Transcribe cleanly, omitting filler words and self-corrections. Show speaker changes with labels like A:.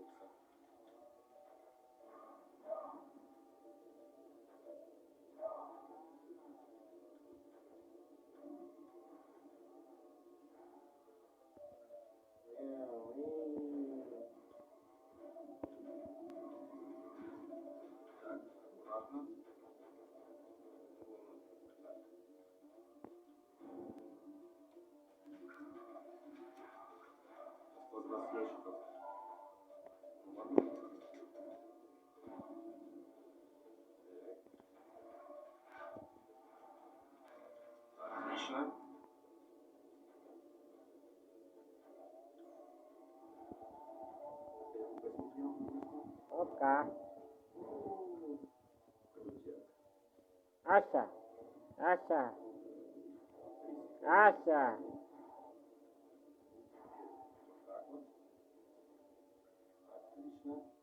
A: бокса. Так, аккуратно. Возврат ящиков. Отлично.
B: Опа.
A: Крутяк.
B: Ася. Ася. Ася.
A: Вот так вот. Отлично.